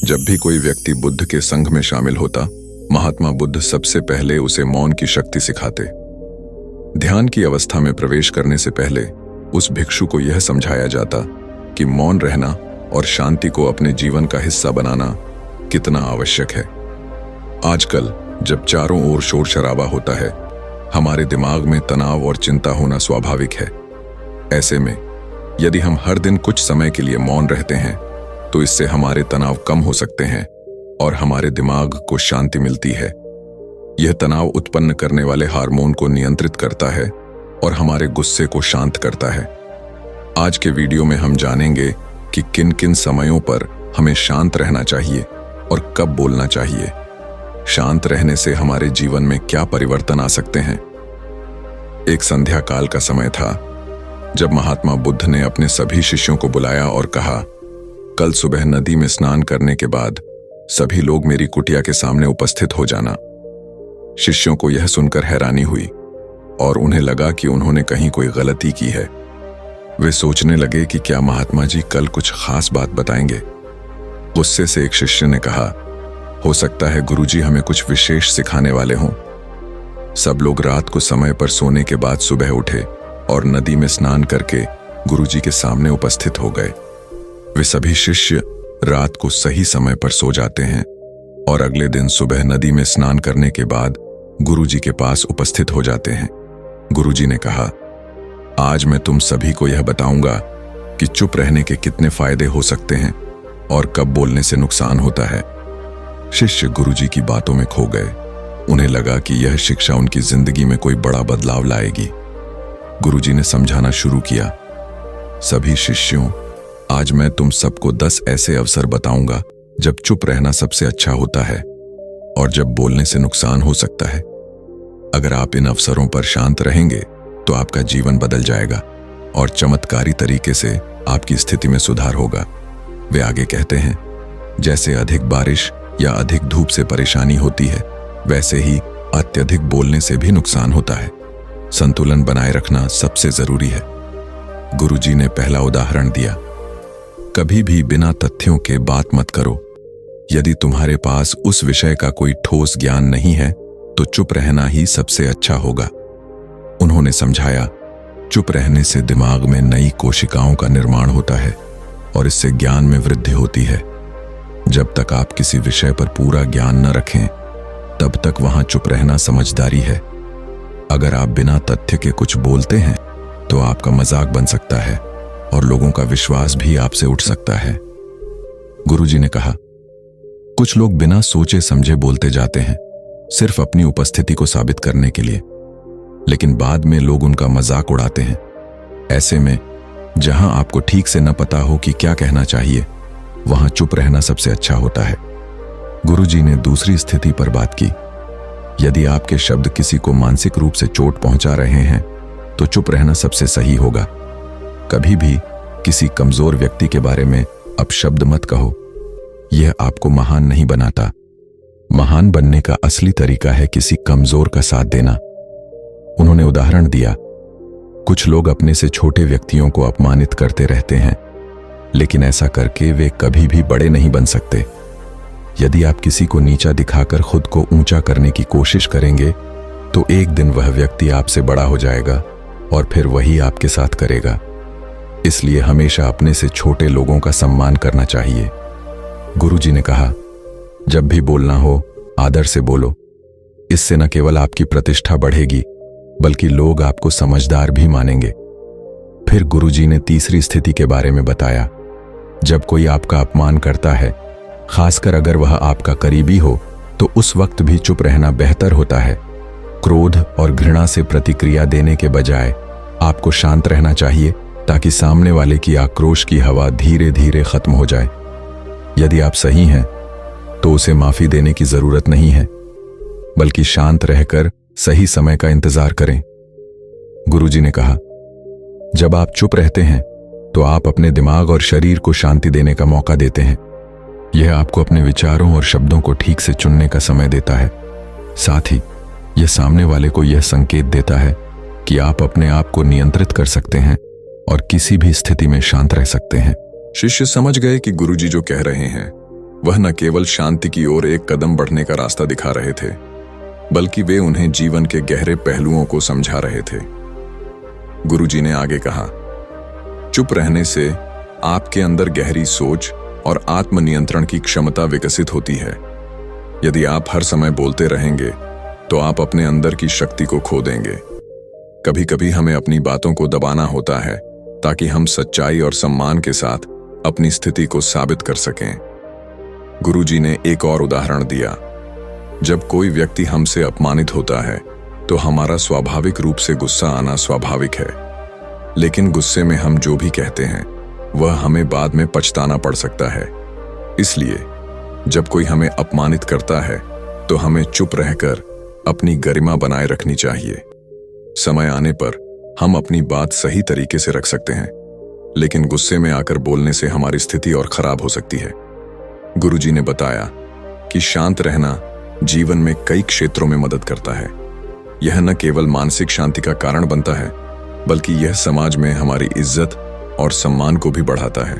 जब भी कोई व्यक्ति बुद्ध के संघ में शामिल होता, महात्मा बुद्ध सबसे पहले उसे मौन की शक्ति सिखाते। ध्यान की अवस्था में प्रवेश करने से पहले उस भिक्षु को यह समझाया जाता कि मौन रहना और शांति को अपने जीवन का हिस्सा बनाना कितना आवश्यक है। आजकल जब चारों ओर शोर शराबा होता है, हमारे दिमाग में तनाव और चिंता होना स्वाभाविक है। ऐसे में यदि हम हर दिन कुछ समय के लिए मौन रहते हैं तो इससे हमारे तनाव कम हो सकते हैं और हमारे दिमाग को शांति मिलती है। यह तनाव उत्पन्न करने वाले हार्मोन को नियंत्रित करता है और हमारे गुस्से को शांत करता है। आज के वीडियो में हम जानेंगे कि किन किन समयों पर हमें शांत रहना चाहिए और कब बोलना चाहिए। शांत रहने से हमारे जीवन में क्या परिवर्तन आ सकते हैं। एक संध्या काल का समय था जब महात्मा बुद्ध ने अपने सभी शिष्यों को बुलाया और कहा, कल सुबह नदी में स्नान करने के बाद सभी लोग मेरी कुटिया के सामने उपस्थित हो जाना। शिष्यों को यह सुनकर हैरानी हुई और उन्हें लगा कि उन्होंने कहीं कोई गलती की है। वे सोचने लगे कि क्या महात्मा जी कल कुछ खास बात बताएंगे। गुस्से से एक शिष्य ने कहा, हो सकता है गुरुजी हमें कुछ विशेष सिखाने वाले हों। सब लोग रात को समय पर सोने के बाद सुबह उठे और नदी में स्नान करके गुरुजी के सामने उपस्थित हो गए। वे सभी शिष्य रात को सही समय पर सो जाते हैं और अगले दिन सुबह नदी में स्नान करने के बाद गुरुजी के पास उपस्थित हो जाते हैं। गुरुजी ने कहा, आज मैं तुम सभी को यह बताऊंगा कि चुप रहने के कितने फायदे हो सकते हैं और कब बोलने से नुकसान होता है। शिष्य गुरुजी की बातों में खो गए। उन्हें लगा कि यह शिक्षा उनकी जिंदगी में कोई बड़ा बदलाव लाएगी। गुरुजी ने समझाना शुरू किया, सभी शिष्यों, आज मैं तुम सबको 10 ऐसे अवसर बताऊंगा जब चुप रहना सबसे अच्छा होता है और जब बोलने से नुकसान हो सकता है। अगर आप इन अवसरों पर शांत रहेंगे तो आपका जीवन बदल जाएगा और चमत्कारी तरीके से आपकी स्थिति में सुधार होगा। वे आगे कहते हैं, जैसे अधिक बारिश या अधिक धूप से परेशानी होती है, वैसे ही अत्यधिक बोलने से भी नुकसान होता है। संतुलन बनाए रखना सबसे जरूरी है। गुरुजी ने पहला उदाहरण दिया, कभी भी बिना तथ्यों के बात मत करो। यदि तुम्हारे पास उस विषय का कोई ठोस ज्ञान नहीं है तो चुप रहना ही सबसे अच्छा होगा। उन्होंने समझाया, चुप रहने से दिमाग में नई कोशिकाओं का निर्माण होता है और इससे ज्ञान में वृद्धि होती है। जब तक आप किसी विषय पर पूरा ज्ञान न रखें तब तक वहां चुप रहना समझदारी है। अगर आप बिना तथ्य के कुछ बोलते हैं तो आपका मजाक बन सकता है और लोगों का विश्वास भी आपसे उठ सकता है। गुरुजी ने कहा, कुछ लोग बिना सोचे समझे बोलते जाते हैं, सिर्फ अपनी उपस्थिति को साबित करने के लिए, लेकिन बाद में लोग उनका मजाक उड़ाते हैं। ऐसे में जहां आपको ठीक से न पता हो कि क्या कहना चाहिए, वहां चुप रहना सबसे अच्छा होता है। गुरुजी ने दूसरी स्थिति पर बात की, यदि आपके शब्द किसी को मानसिक रूप से चोट पहुंचा रहे हैं तो चुप रहना सबसे सही होगा। कभी भी किसी कमजोर व्यक्ति के बारे में अपशब्द मत कहो, यह आपको महान नहीं बनाता। महान बनने का असली तरीका है किसी कमजोर का साथ देना। उन्होंने उदाहरण दिया, कुछ लोग अपने से छोटे व्यक्तियों को अपमानित करते रहते हैं, लेकिन ऐसा करके वे कभी भी बड़े नहीं बन सकते। यदि आप किसी को नीचा दिखाकर खुद को ऊंचा करने की कोशिश करेंगे तो एक दिन वह व्यक्ति आपसे बड़ा हो जाएगा और फिर वही आपके साथ करेगा। इसलिए हमेशा अपने से छोटे लोगों का सम्मान करना चाहिए। गुरुजी ने कहा, जब भी बोलना हो आदर से बोलो। इससे न केवल आपकी प्रतिष्ठा बढ़ेगी बल्कि लोग आपको समझदार भी मानेंगे। फिर गुरुजी ने तीसरी स्थिति के बारे में बताया, जब कोई आपका अपमान करता है, खासकर अगर वह आपका करीबी हो, तो उस वक्त भी चुप रहना बेहतर होता है। क्रोध और घृणा से प्रतिक्रिया देने के बजाय आपको शांत रहना चाहिए ताकि सामने वाले की आक्रोश की हवा धीरे धीरे खत्म हो जाए। यदि आप सही हैं तो उसे माफी देने की जरूरत नहीं है, बल्कि शांत रहकर सही समय का इंतजार करें। गुरुजी ने कहा, जब आप चुप रहते हैं तो आप अपने दिमाग और शरीर को शांति देने का मौका देते हैं। यह आपको अपने विचारों और शब्दों को ठीक से चुनने का समय देता है। साथ ही यह सामने वाले को यह संकेत देता है कि आप अपने आप को नियंत्रित कर सकते हैं और किसी भी स्थिति में शांत रह सकते हैं। शिष्य समझ गए कि गुरुजी जो कह रहे हैं वह न केवल शांति की ओर एक कदम बढ़ने का रास्ता दिखा रहे थे, बल्कि वे उन्हें जीवन के गहरे पहलुओं को समझा रहे थे। गुरुजी ने आगे कहा, चुप रहने से आपके अंदर गहरी सोच और आत्मनियंत्रण की क्षमता विकसित होती है। यदि आप हर समय बोलते रहेंगे तो आप अपने अंदर की शक्ति को खो देंगे। कभी कभी हमें अपनी बातों को दबाना होता है ताकि हम सच्चाई और सम्मान के साथ अपनी स्थिति को साबित कर सकें। गुरुजी ने एक और उदाहरण दिया। जब कोई व्यक्ति हमसे अपमानित होता है तो हमारा स्वाभाविक रूप से गुस्सा आना स्वाभाविक है, लेकिन गुस्से में हम जो भी कहते हैं वह हमें बाद में पछताना पड़ सकता है। इसलिए जब कोई हमें अपमानित करता है तो हमें चुप रहकर अपनी गरिमा बनाए रखनी चाहिए। समय आने पर हम अपनी बात सही तरीके से रख सकते हैं, लेकिन गुस्से में आकर बोलने से हमारी स्थिति और खराब हो सकती है। गुरुजी ने बताया कि शांत रहना जीवन में कई क्षेत्रों में मदद करता है। यह न केवल मानसिक शांति का कारण बनता है, बल्कि यह समाज में हमारी इज्जत और सम्मान को भी बढ़ाता है।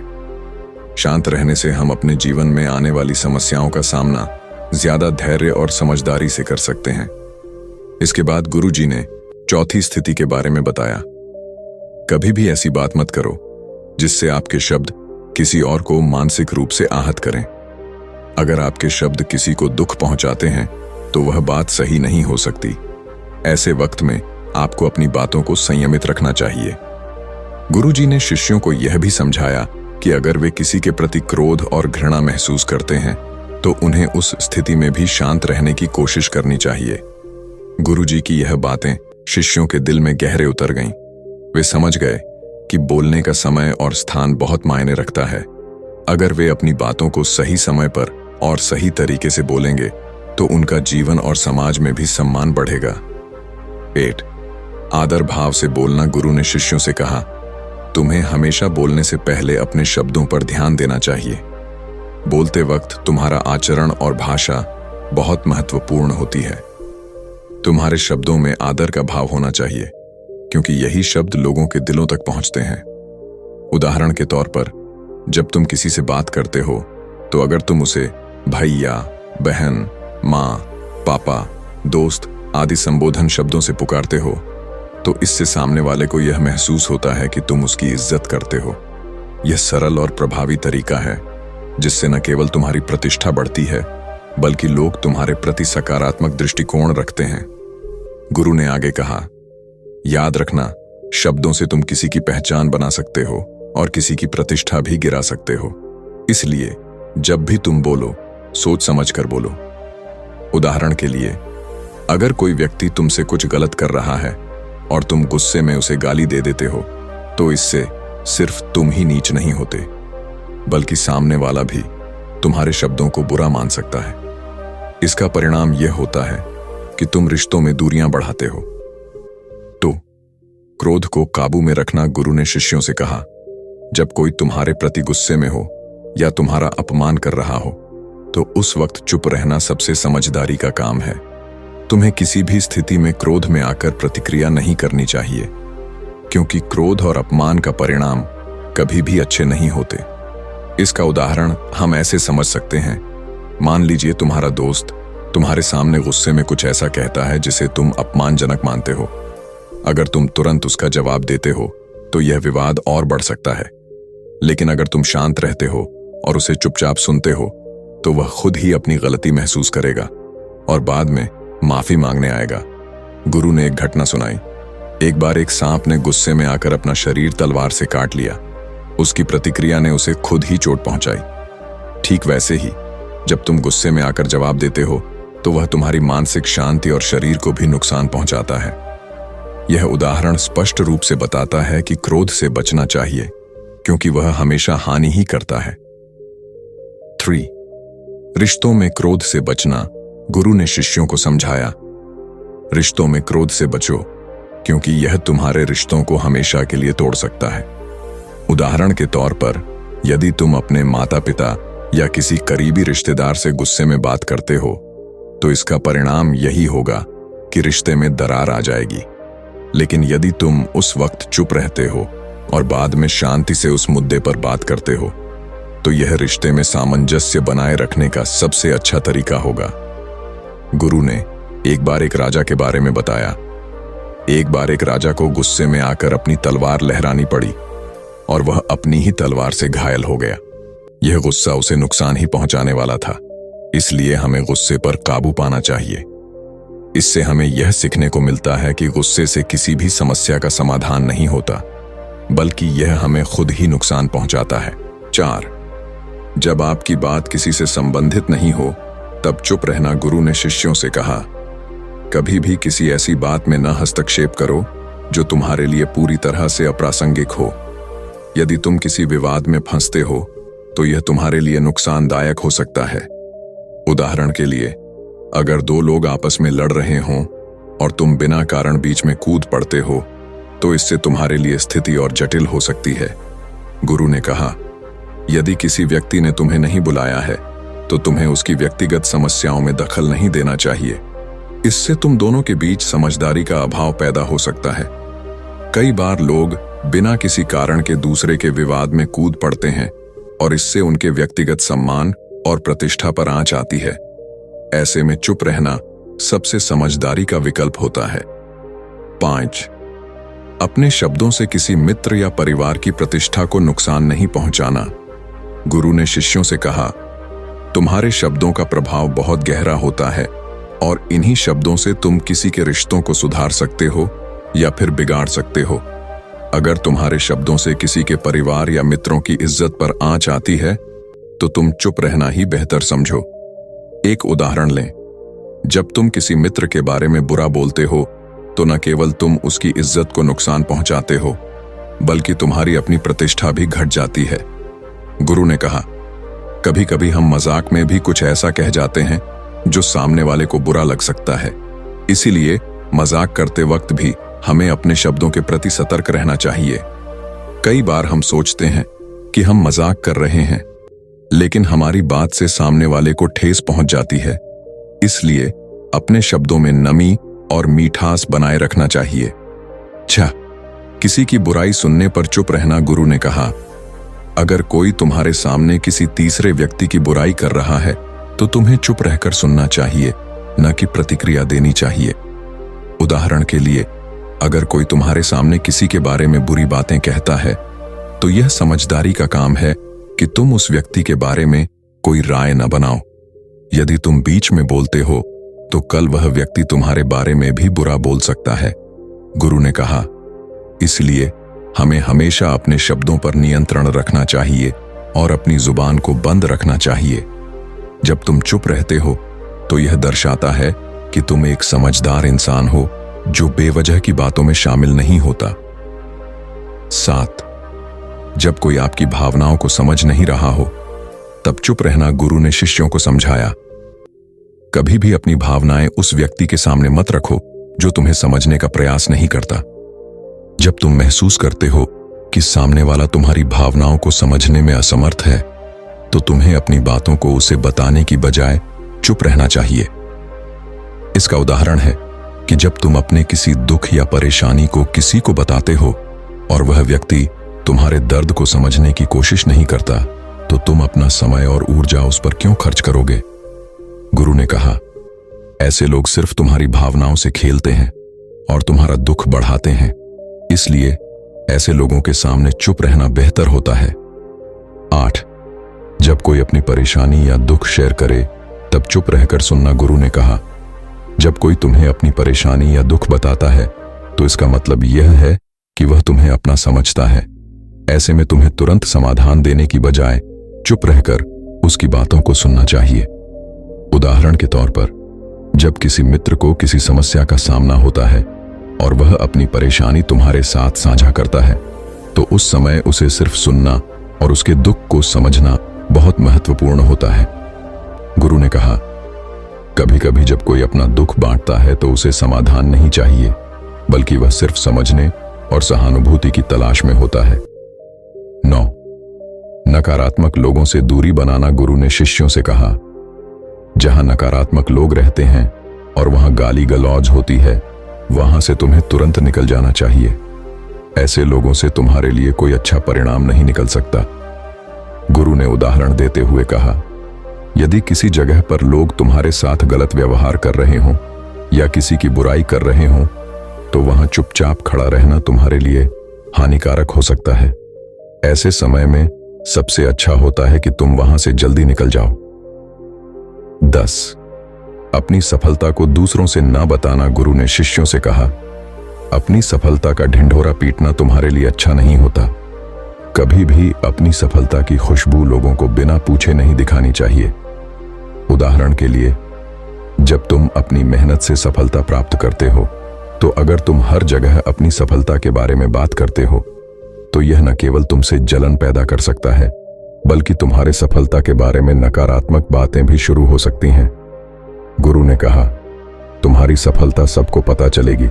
शांत रहने से हम अपने जीवन में आने वाली समस्याओं का सामना ज्यादा धैर्य और समझदारी से कर सकते हैं। इसके बाद गुरुजी ने चौथी स्थिति के बारे में बताया। कभी भी ऐसी बात मत करो जिससे आपके शब्द किसी और को मानसिक रूप से आहत करें। अगर आपके शब्द किसी को दुख पहुंचाते हैं तो वह बात सही नहीं हो सकती। ऐसे वक्त में आपको अपनी बातों को संयमित रखना चाहिए। गुरुजी ने शिष्यों को यह भी समझाया कि अगर वे किसी के प्रति क्रोध और घृणा महसूस करते हैं तो उन्हें उस स्थिति में भी शांत रहने की कोशिश करनी चाहिए। गुरुजी की यह बातें शिष्यों के दिल में गहरे उतर गईं। वे समझ गए कि बोलने का समय और स्थान बहुत मायने रखता है। अगर वे अपनी बातों को सही समय पर और सही तरीके से बोलेंगे तो उनका जीवन और समाज में भी सम्मान बढ़ेगा। 8. आदर भाव से बोलना। गुरु ने शिष्यों से कहा, तुम्हें हमेशा बोलने से पहले अपने शब्दों पर ध्यान देना चाहिए। बोलते वक्त तुम्हारा आचरण और भाषा बहुत महत्वपूर्ण होती है। तुम्हारे शब्दों में आदर का भाव होना चाहिए, क्योंकि यही शब्द लोगों के दिलों तक पहुंचते हैं। उदाहरण के तौर पर, जब तुम किसी से बात करते हो तो अगर तुम उसे भैया, बहन, माँ, पापा, दोस्त आदि संबोधन शब्दों से पुकारते हो तो इससे सामने वाले को यह महसूस होता है कि तुम उसकी इज्जत करते हो। यह सरल और प्रभावी तरीका है जिससे न केवल तुम्हारी प्रतिष्ठा बढ़ती है, बल्कि लोग तुम्हारे प्रति सकारात्मक दृष्टिकोण रखते हैं। गुरु ने आगे कहा, याद रखना, शब्दों से तुम किसी की पहचान बना सकते हो और किसी की प्रतिष्ठा भी गिरा सकते हो। इसलिए जब भी तुम बोलो, सोच समझ कर बोलो। उदाहरण के लिए, अगर कोई व्यक्ति तुमसे कुछ गलत कर रहा है और तुम गुस्से में उसे गाली दे देते हो तो इससे सिर्फ तुम ही नीच नहीं होते, बल्कि सामने वाला भी तुम्हारे शब्दों को बुरा मान सकता है। इसका परिणाम यह होता है कि तुम रिश्तों में दूरियां बढ़ाते हो। तो क्रोध को काबू में रखना। गुरु ने शिष्यों से कहा, जब कोई तुम्हारे प्रति गुस्से में हो या तुम्हारा अपमान कर रहा हो तो उस वक्त चुप रहना सबसे समझदारी का काम है। तुम्हें किसी भी स्थिति में क्रोध में आकर प्रतिक्रिया नहीं करनी चाहिए, क्योंकि क्रोध और अपमान का परिणाम कभी भी अच्छे नहीं होते। इसका उदाहरण हम ऐसे समझ सकते हैं। मान लीजिए तुम्हारा दोस्त तुम्हारे सामने गुस्से में कुछ ऐसा कहता है जिसे तुम अपमानजनक मानते हो। अगर तुम तुरंत उसका जवाब देते हो तो यह विवाद और बढ़ सकता है, लेकिन अगर तुम शांत रहते हो और उसे चुपचाप सुनते हो तो वह खुद ही अपनी गलती महसूस करेगा और बाद में माफी मांगने आएगा। गुरु ने एक घटना सुनाई। एक बार एक सांप ने गुस्से में आकर अपना शरीर तलवार से काट लिया। उसकी प्रतिक्रिया ने उसे खुद ही चोट पहुंचाई। ठीक वैसे ही जब तुम गुस्से में आकर जवाब देते हो तो वह तुम्हारी मानसिक शांति और शरीर को भी नुकसान पहुंचाता है। यह उदाहरण स्पष्ट रूप से बताता है कि क्रोध से बचना चाहिए, क्योंकि वह हमेशा हानि ही करता है। 3. रिश्तों में क्रोध से बचना। गुरु ने शिष्यों को समझाया, रिश्तों में क्रोध से बचो, क्योंकि यह तुम्हारे रिश्तों को हमेशा के लिए तोड़ सकता है। उदाहरण के तौर पर, यदि तुम अपने माता पिता या किसी करीबी रिश्तेदार से गुस्से में बात करते हो तो इसका परिणाम यही होगा कि रिश्ते में दरार आ जाएगी। लेकिन यदि तुम उस वक्त चुप रहते हो और बाद में शांति से उस मुद्दे पर बात करते हो तो यह रिश्ते में सामंजस्य बनाए रखने का सबसे अच्छा तरीका होगा। गुरु ने एक बार एक राजा के बारे में बताया। एक बार एक राजा को गुस्से में आकर अपनी तलवार लहरानी पड़ी और वह अपनी ही तलवार से घायल हो गया। यह गुस्सा उसे नुकसान ही पहुंचाने वाला था, इसलिए हमें गुस्से पर काबू पाना चाहिए। इससे हमें यह सीखने को मिलता है कि गुस्से से किसी भी समस्या का समाधान नहीं होता, बल्कि यह हमें खुद ही नुकसान पहुंचाता है। 4. जब आपकी बात किसी से संबंधित नहीं हो तब चुप रहना। गुरु ने शिष्यों से कहा, कभी भी किसी ऐसी बात में न हस्तक्षेप करो जो तुम्हारे लिए पूरी तरह से अप्रासंगिक हो। यदि तुम किसी विवाद में फंसते हो तो यह तुम्हारे लिए नुकसानदायक हो सकता है। उदाहरण के लिए, अगर 2 लोग आपस में लड़ रहे हों और तुम बिना कारण बीच में कूद पड़ते हो तो इससे तुम्हारे लिए स्थिति और जटिल हो सकती है। गुरु ने कहा, यदि किसी व्यक्ति ने तुम्हें नहीं बुलाया है तो तुम्हें उसकी व्यक्तिगत समस्याओं में दखल नहीं देना चाहिए। इससे तुम दोनों के बीच समझदारी का अभाव पैदा हो सकता है। कई बार लोग बिना किसी कारण के दूसरे के विवाद में कूद पड़ते हैं और इससे उनके व्यक्तिगत सम्मान और प्रतिष्ठा पर आंच आती है। ऐसे में चुप रहना सबसे समझदारी का विकल्प होता है। 5. अपने शब्दों से किसी मित्र या परिवार की प्रतिष्ठा को नुकसान नहीं पहुंचाना। गुरु ने शिष्यों से कहा, तुम्हारे शब्दों का प्रभाव बहुत गहरा होता है और इन्हीं शब्दों से तुम किसी के रिश्तों को सुधार सकते हो या फिर बिगाड़ सकते हो। अगर तुम्हारे शब्दों से किसी के परिवार या मित्रों की इज्जत पर आंच आती है तो तुम चुप रहना ही बेहतर समझो। एक उदाहरण लें, जब तुम किसी मित्र के बारे में बुरा बोलते हो तो न केवल तुम उसकी इज्जत को नुकसान पहुंचाते हो, बल्कि तुम्हारी अपनी प्रतिष्ठा भी घट जाती है। गुरु ने कहा, कभी कभी हम मजाक में भी कुछ ऐसा कह जाते हैं जो सामने वाले को बुरा लग सकता है। इसीलिए मजाक करते वक्त भी हमें अपने शब्दों के प्रति सतर्क रहना चाहिए। कई बार हम सोचते हैं कि हम मजाक कर रहे हैं, लेकिन हमारी बात से सामने वाले को ठेस पहुंच जाती है। इसलिए अपने शब्दों में नमी और मीठास बनाए रखना चाहिए। 6. किसी की बुराई सुनने पर चुप रहना। गुरु ने कहा, अगर कोई तुम्हारे सामने किसी तीसरे व्यक्ति की बुराई कर रहा है तो तुम्हें चुप रहकर सुनना चाहिए, न कि प्रतिक्रिया देनी चाहिए। उदाहरण के लिए, अगर कोई तुम्हारे सामने किसी के बारे में बुरी बातें कहता है तो यह समझदारी का काम है कि तुम उस व्यक्ति के बारे में कोई राय न बनाओ। यदि तुम बीच में बोलते हो तो कल वह व्यक्ति तुम्हारे बारे में भी बुरा बोल सकता है। गुरु ने कहा, इसलिए हमें हमेशा अपने शब्दों पर नियंत्रण रखना चाहिए और अपनी जुबान को बंद रखना चाहिए। जब तुम चुप रहते हो तो यह दर्शाता है कि तुम एक समझदार इंसान हो जो बेवजह की बातों में शामिल नहीं होता। 7. जब कोई आपकी भावनाओं को समझ नहीं रहा हो तब चुप रहना। गुरु ने शिष्यों को समझाया, कभी भी अपनी भावनाएं उस व्यक्ति के सामने मत रखो जो तुम्हें समझने का प्रयास नहीं करता। जब तुम महसूस करते हो कि सामने वाला तुम्हारी भावनाओं को समझने में असमर्थ है तो तुम्हें अपनी बातों को उसे बताने की बजाय चुप रहना चाहिए। इसका उदाहरण है कि जब तुम अपने किसी दुख या परेशानी को किसी को बताते हो और वह व्यक्ति तुम्हारे दर्द को समझने की कोशिश नहीं करता तो तुम अपना समय और ऊर्जा उस पर क्यों खर्च करोगे। गुरु ने कहा, ऐसे लोग सिर्फ तुम्हारी भावनाओं से खेलते हैं और तुम्हारा दुख बढ़ाते हैं। इसलिए ऐसे लोगों के सामने चुप रहना बेहतर होता है। 8. जब कोई अपनी परेशानी या दुख शेयर करे तब चुप रहकर सुनना। गुरु ने कहा, जब कोई तुम्हें अपनी परेशानी या दुख बताता है तो इसका मतलब यह है कि वह तुम्हें अपना समझता है। ऐसे में तुम्हें तुरंत समाधान देने की बजाय चुप रहकर उसकी बातों को सुनना चाहिए। उदाहरण के तौर पर, जब किसी मित्र को किसी समस्या का सामना होता है और वह अपनी परेशानी तुम्हारे साथ साझा करता है तो उस समय उसे सिर्फ सुनना और उसके दुख को समझना बहुत महत्वपूर्ण होता है। गुरु ने कहा, कभी कभी जब कोई अपना दुख बांटता है तो उसे समाधान नहीं चाहिए, बल्कि वह सिर्फ समझने और सहानुभूति की तलाश में होता है। 9. नकारात्मक लोगों से दूरी बनाना। गुरु ने शिष्यों से कहा, जहां नकारात्मक लोग रहते हैं और वहां गाली गलौज होती है, वहां से तुम्हें तुरंत निकल जाना चाहिए। ऐसे लोगों से तुम्हारे लिए कोई अच्छा परिणाम नहीं निकल सकता। गुरु ने उदाहरण देते हुए कहा, यदि किसी जगह पर लोग तुम्हारे साथ गलत व्यवहार कर रहे हों या किसी की बुराई कर रहे हों, तो वहां चुपचाप खड़ा रहना तुम्हारे लिए हानिकारक हो सकता है। ऐसे समय में सबसे अच्छा होता है कि तुम वहां से जल्दी निकल जाओ। 10. अपनी सफलता को दूसरों से ना बताना। गुरु ने शिष्यों से कहा, अपनी सफलता का ढिंढोरा पीटना तुम्हारे लिए अच्छा नहीं होता। कभी भी अपनी सफलता की खुशबू लोगों को बिना पूछे नहीं दिखानी चाहिए। उदाहरण के लिए, जब तुम अपनी मेहनत से सफलता प्राप्त करते हो, तो अगर तुम हर जगह अपनी सफलता के बारे में बात करते हो, तो यह न केवल तुमसे जलन पैदा कर सकता है, बल्कि तुम्हारे सफलता के बारे में नकारात्मक बातें भी शुरू हो सकती हैं। गुरु ने कहा, तुम्हारी सफलता सबको पता चलेगी,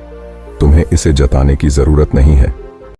तुम्हें इसे जताने की जरूरत नहीं है।